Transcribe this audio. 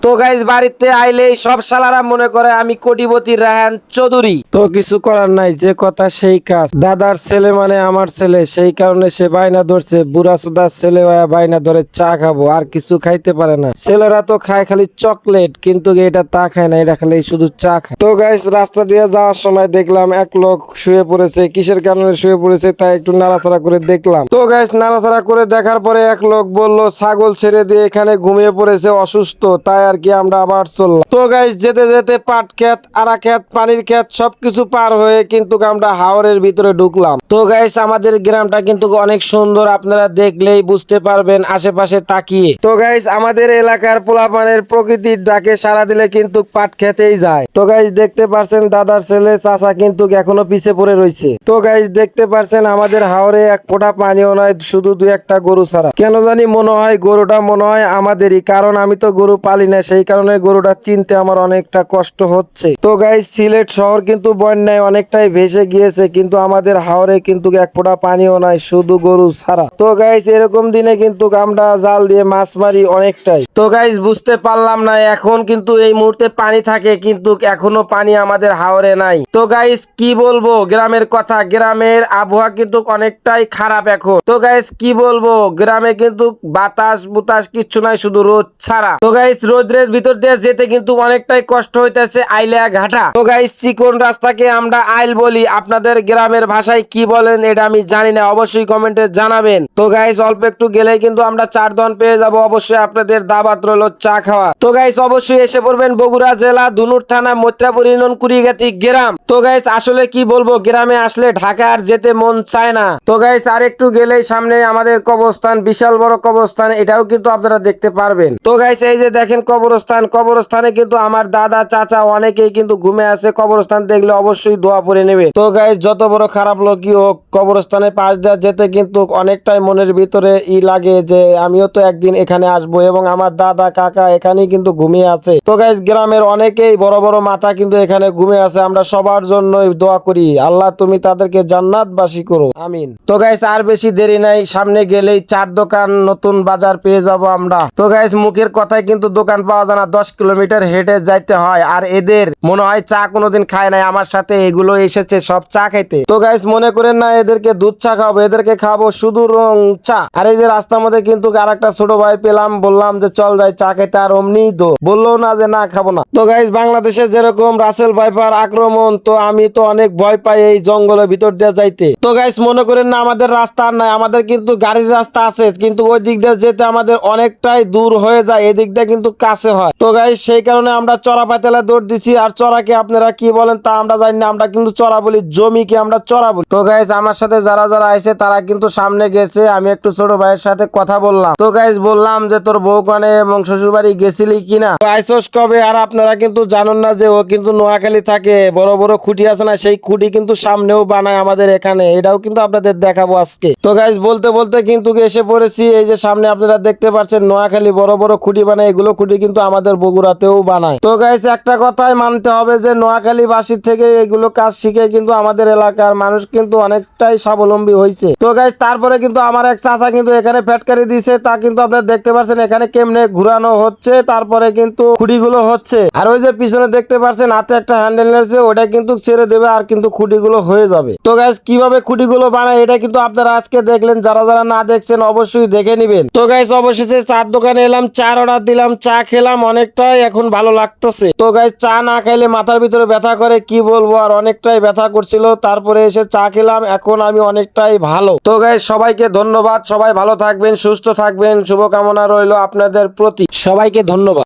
তো গাইস বাড়িতে আইলেই সব শালারা মনে করে আমি কোটিপতি রায়হান চৌধুরী। তো কিছু করার নাই, যে কথা সেই কাজ। দাদার ছেলে মানে আমার ছেলে, সেই কারণে সে বাইনা ধরছে। বুড়া সুদার ছেলে বাইনা ধরে চা খাবো, আর কিছু খাইতে পারে না। ছেলেরা তো খায় খালি চকলেট, কিন্তু এটা তা খায় না, এটা খালি শুধু চা খায়। তো গাইস রাস্তা দিয়ে যাওয়ার সময় দেখলাম এক লোক শুয়ে পড়েছে। কিসের কারণে শুয়ে পড়েছে তাই একটু নাড়াচাড়া করে দেখলাম। তো গাইস নাড়াচাড়া করে দেখার পরে এক লোক বলল ছাগল ছেড়ে দিয়ে এখানে ঘুমিয়ে পড়েছে, অসুস্থ, তাই আর কি আমরা আবার চললাম। তো গাইস যেতে যেতে পাট ক্ষেত, আরা ক্ষেত, পানির ক্ষেত সবকিছু পার হয়ে কিন্তু আমরা হাওরের ভিতরে ঢুকলাম। তো গাইস আমাদের গ্রামটা কিন্তু অনেক সুন্দর, আপনারা দেখলেই বুঝতে পারবেন আশেপাশে তাকিয়ে। তো গাইস আমাদের এলাকার পোলাপানের প্রকৃতির ডাকে সারা দিলে কিন্তু পাট খেতেই যায়। তো গাইস দেখতে পারছেন দাদার ছেলে চাচা কিন্তু এখনো পিছে পড়ে রয়েছে। তো গাইস দেখতে পারছেন আমাদের হাওরে এক ফোঁটা পানিও নয়, শুধু দুই একটা গরু ছাড়া। কেন জানি মনে হয় গরুটা মনে হয় আমাদেরই, কারণ আমি তো গরু পালি না, সেই কারণে গরুটা চিনতে আমার অনেকটা কষ্ট হচ্ছে। তো গাইস সিলেট শহর কিন্তু বন্যায় অনেকটাই ভেসে গিয়েছে, কিন্তু আমাদের হাওরে কিন্তু এক ফোঁটা পানিও নাই, শুধু গরু ছাড়া। তো গাইস এরকম দিনে কিন্তু আমরা জাল দিয়ে মাছ মারি অনেকটাই। তো গাইস বুঝতে পারলাম না এখন কিন্তু এই মুহূর্তে পানি থাকে, কিন্তু এখনো পানি আমাদের হাওরে নাই। তো গাইস কি বলবো গ্রামের কথা, গ্রামের আবহাওয়া কিন্তু অনেকটাই খারাপ এখন। তো গাইস কি বলবো গ্রামে কিন্তু বাতাস বুতাস কিচ্ছু নাই, শুধু রোদ ছাড়া। তো গাইস রোদ্রের ভিতর দিয়ে যেতে কিন্তু অনেকটাই কষ্ট হইতেছে, আইলিয়া ঘাটা। তো গাইস চিকন রাস্তাকে আমরা আইল বলি, আপনাদের গ্রামের ভাষায় কি বলেন এটা আমি জানি না, অবশ্যই কমেন্টে জানাবেন। তো গাইস অল্প একটু গেলেই কিন্তু আমরা চার দন পেয়ে যাব, অবশ্যই আপনাদের দাবাত রইল চা খাওয়া। তো গাইস অবশ্যই এসে পড়বেন বগুড়া জেলা ধুনুর থানা মৈত্রাপুর ইউনিয়ন কুড়িগাতি গ্রাম। তো গাইস আসলে কি বলবো, গ্রামে আসলে ঢাকা আর যেতে মন চায় না। তো গাইস আর একটু গেলেই সামনে আমাদের কবরস্থান, বিশাল বড় কবরস্থান, এটাও কিন্তু আপনারা দেখতে পারবেন। তো গাইস এই যে দেখেন কবরস্থান, কবরস্থানে কিন্তু আমার দাদা চাচা অনেকেই কিন্তু ঘুমে আছে। কবরস্থান দেখলে অবশ্যই দোয়া পড়ে নেবে। তো গাইস যত বড় খারাপ লোকই হোক, কবরস্থানের পাশ দিয়ে যেতে কিন্তু অনেকটাই মনের ভিতরে লাগে যে আমিও তো একদিন এখানে আসবো, এবং আমার দাদা কাকা এখানেই কিন্তু ঘুমিয়ে আছে। তো গাইস গ্রামের অনেকেই বড় বড় মাথা কিন্তু এখানে ঘুমিয়ে আছে, আমরা সবার জন্য দোয়া করি, আল্লাহ তুমি তাদেরকে জান্নাতবাসী করো, আমিন। তো গাইস আর বেশি দেরি নাই, সামনে গেলেই চার দোকান নতুন বাজার পেয়ে যাব আমরা। তো গাইস মুখের কথায় কিন্তু দোকান পাওয়া যায় না, 10 কিলোমিটার হেঁটে যাইতে হয়। আর এদের মনে হয় চা কোনোদিন খায় নাই, আমার সাথে এগুলো এসেছে সব চা খাইতে। তো গাইস মনে করেন না এদেরকে দুধ চা খাবো, এদেরকে খাবো শুধু রং চা। আর এই যে রাস্তার মধ্যে কিন্তু আর একটা ছোট ভাই পেলাম, বললাম যে চল যাই চা খাইতে, আর অমনি তো বললো না যে না খাবো না। তো গাইস বাংলাদেশে যেরকম রাসেল ভাইপার আক্রমণ, তো আমি তো অনেক ভয় পাই এই জঙ্গলের ভিতর দিয়ে যাইতে। তো গাইস মনে করেন না আমাদের রাস্তা আর নাই, আমাদের কিন্তু গাড়ির রাস্তা আছে, কিন্তু ওই দিক দিয়ে যেতে আমাদের অনেকটাই দূর হয়ে যায়, এদিক দিয়ে কিন্তু কাছে হয়। তো গাইস সেই কারণে আমরা চড়া পাতালে দৌড় দিচ্ছি। আর চড়াকে আপনারা কি বলেন তা আমরা জানি না, আমরা কিন্তু চড়া বলি, জমিকে আমরা চড়া বলি। তো গাইস আমার সাথে যারা যারা আইছে তারা কিন্তু সামনে গেছে, আমি একটু ছোট ভাইয়ের সাথে কথা বললাম। তো গাইস বললাম যে তোর বউ কানে এবং শ্বশুর বাড়ি গেছিলি কিনা, আইসোস কবে? আর আপনারা কিন্তু জানেন না যে ও কিন্তু নোয়াখালী থাকে, বড় বড় খুঁটি আছে না, সেই খুঁটি কিন্তু সামনেও বানায় আমাদের এখানে, এটাও কিন্তু আপনাদের দেখাবো আজকে। তো গাইস বলতে বলতে কিন্তু এসে পড়েছি, এই যে সামনে আপনারা দেখতে পাচ্ছেন নোয়াখালী বড় বড় খুঁটি বানায়, এগুলো খুঁটি কিন্তু আমাদের বগুড়াতেও বানায়। তো গাইস একটা কথাই মানতে হবে যে নোয়াখালী বাসীর থেকে এগুলো কাজ শিখে কিন্তু আমাদের এলাকার মানুষ কিন্তু অনেকটাই স্বাবলম্বী হয়েছে। তো গাইস তারপরে কিন্তু আমার এক চাচা কিন্তু এখানে ফ্যাটকারি দিছে, তা কিন্তু আপনারা দেখতে পাচ্ছেন এখানে কেমনে ঘুরানো হচ্ছে, তারপরে কিন্তু খুঁটিগুলো হচ্ছে। আর ওই যে পিছনে দেখতে পাচ্ছেন হাতে একটা হ্যান্ডেল রয়েছে, ওটা কিন্তু ছেড়ে দেবে আর কিন্তু খুঁটিগুলো হয়ে যাবে। তো গাইস কিভাবে খুঁটিগুলো বানায় এটা কিন্তু আপনারা আজকে দেখলেন, যারা যারা না দেখছেন অবশ্যই দেখে নিবেন। তো গাইস অবশেষে চার দোকানে এলাম, চার অর্ডার দিলাম, চা খেলাম, অনেকটাই এখন ভালো লাগতেছে। তো গাইস চা না খাইলে মাথার ভিতরে ব্যথা করে, কি বলবো, আর অনেকটাই ব্যথা করছিল, তারপরে এসে চা খেলাম, এখন আমি অনেকটাই ভালো। তো গাইস সবাইকে ধন্যবাদ, সবাই ভালো থাকবেন, সুস্থ থাকবেন, শুভকামনা রইল আপনাদের প্রতি, সবাইকে ধন্যবাদ।